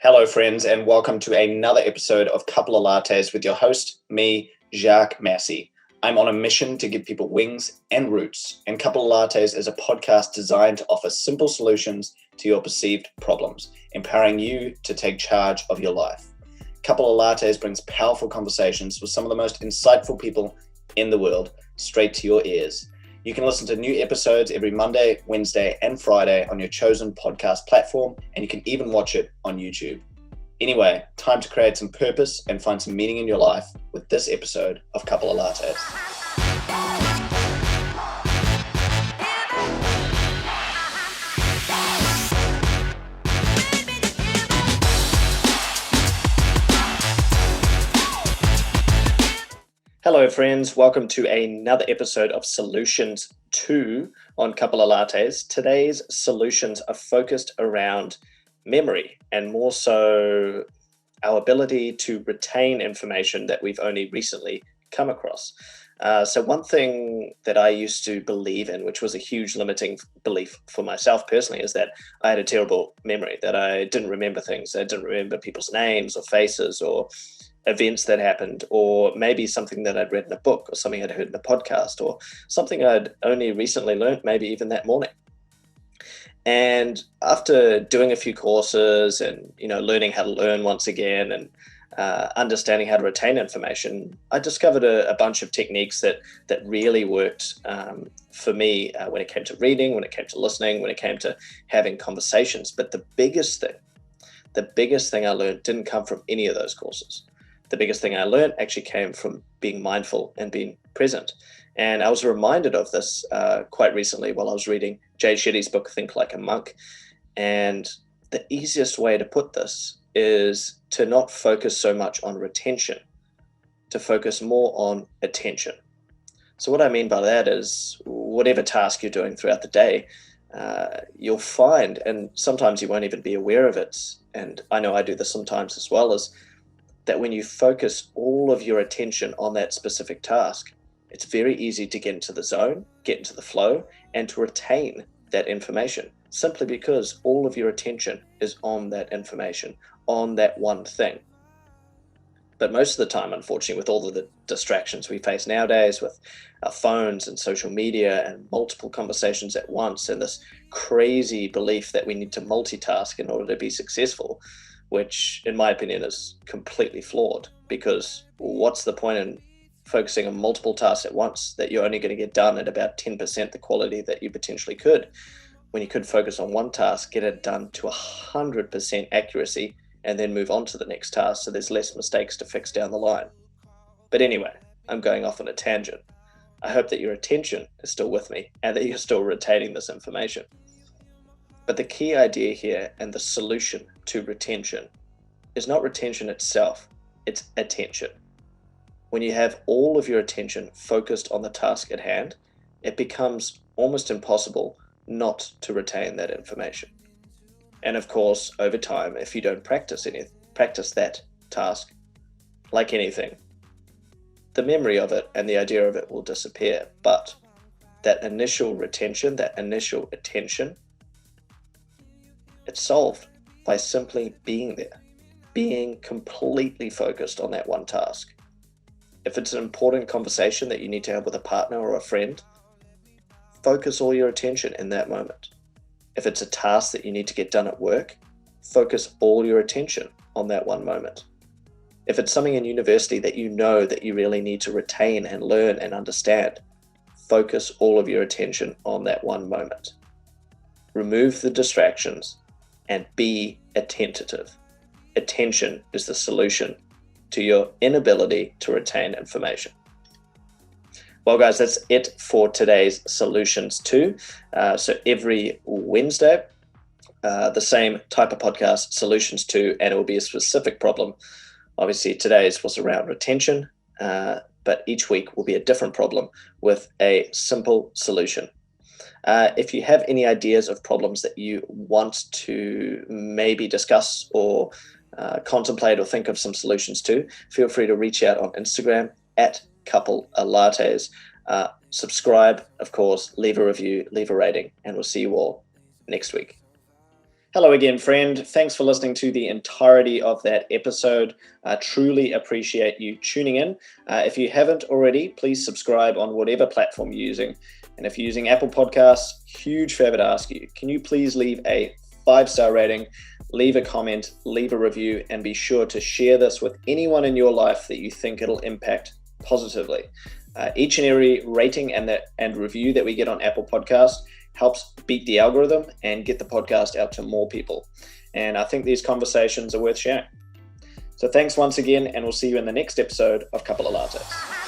Hello, friends, and welcome to another episode of Couple of Lattes with your host, me, Jacques Massey. I'm on a mission to give people wings and roots, and Couple of Lattes is a podcast designed to offer simple solutions to your perceived problems, empowering you to take charge of your life. Couple of Lattes brings powerful conversations with some of the most insightful people in the world straight to your ears. You can listen to new episodes every Monday, Wednesday, and Friday on your chosen podcast platform, and you can even watch it on YouTube. Anyway, time to create some purpose and find some meaning in your life with this episode of Couple of Lattes. Hello, friends. Welcome to another episode of Solutions 2 on Couple of Lattes. Today's solutions are focused around memory and more so our ability to retain information that we've only recently come across. So one thing that I used to believe in, which was a huge limiting belief for myself personally, is that I had a terrible memory, that I didn't remember things. I didn't remember people's names or faces or events that happened, or maybe something that I'd read in a book or something I'd heard in a podcast or something I'd only recently learned, maybe even that morning. And after doing a few courses and, learning how to learn once again and understanding how to retain information, I discovered a bunch of techniques that really worked for me when it came to reading, when it came to listening, when it came to having conversations. But the biggest thing I learned didn't come from any of those courses. The biggest thing I learned actually came from being mindful and being present. And I was reminded of this quite recently while I was reading Jay Shetty's book, Think Like a Monk. And the easiest way to put this is to not focus so much on retention, to focus more on attention. So what I mean by that is whatever task you're doing throughout the day, you'll find, and sometimes you won't even be aware of it, and I know I do this sometimes as well, is that when you focus all of your attention on that specific task, it's very easy to get into the zone, get into the flow, and to retain that information, simply because all of your attention is on that information, on that one thing. But most of the time, unfortunately, with all of the distractions we face nowadays, with our phones and social media and multiple conversations at once, and this crazy belief that we need to multitask in order to be successful, which in my opinion is completely flawed, because what's the point in focusing on multiple tasks at once that you're only going to get done at about 10% the quality that you potentially could, when you could focus on one task, get it done to 100% accuracy, and then move on to the next task so there's less mistakes to fix down the line. But anyway, I'm going off on a tangent. I hope that your attention is still with me and that you're still retaining this information. But the key idea here and the solution to retention is not retention itself, it's attention. When you have all of your attention focused on the task at hand, it becomes almost impossible not to retain that information. And of course, over time, if you don't practice that task, like anything, the memory of it and the idea of it will disappear. But that initial retention, that initial attention, it's solved by simply being there, being completely focused on that one task. If it's an important conversation that you need to have with a partner or a friend, focus all your attention in that moment. If it's a task that you need to get done at work, focus all your attention on that one moment. If it's something in university that you know that you really need to retain and learn and understand, focus all of your attention on that one moment. Remove the distractions and be attentive. Attention is the solution to your inability to retain information. Well, guys, that's it for today's Solutions 2. So every Wednesday, the same type of podcast, Solutions 2, and it will be a specific problem. Obviously, today's was around retention, but each week will be a different problem with a simple solution. If you have any ideas of problems that you want to maybe discuss or contemplate or think of some solutions to, feel free to reach out on Instagram at Couple of Lattes. Subscribe, of course, leave a review, leave a rating, and we'll see you all next week. Hello again, friend. Thanks for listening to the entirety of that episode. I truly appreciate you tuning in. If you haven't already, please subscribe on whatever platform you're using. And if you're using Apple Podcasts, huge favor to ask you, can you please leave a 5-star rating, leave a comment, leave a review, and be sure to share this with anyone in your life that you think it'll impact positively. Each and every rating and review that we get on Apple Podcasts helps beat the algorithm and get the podcast out to more people. And I think these conversations are worth sharing. So thanks once again, and we'll see you in the next episode of Couple of Lattes.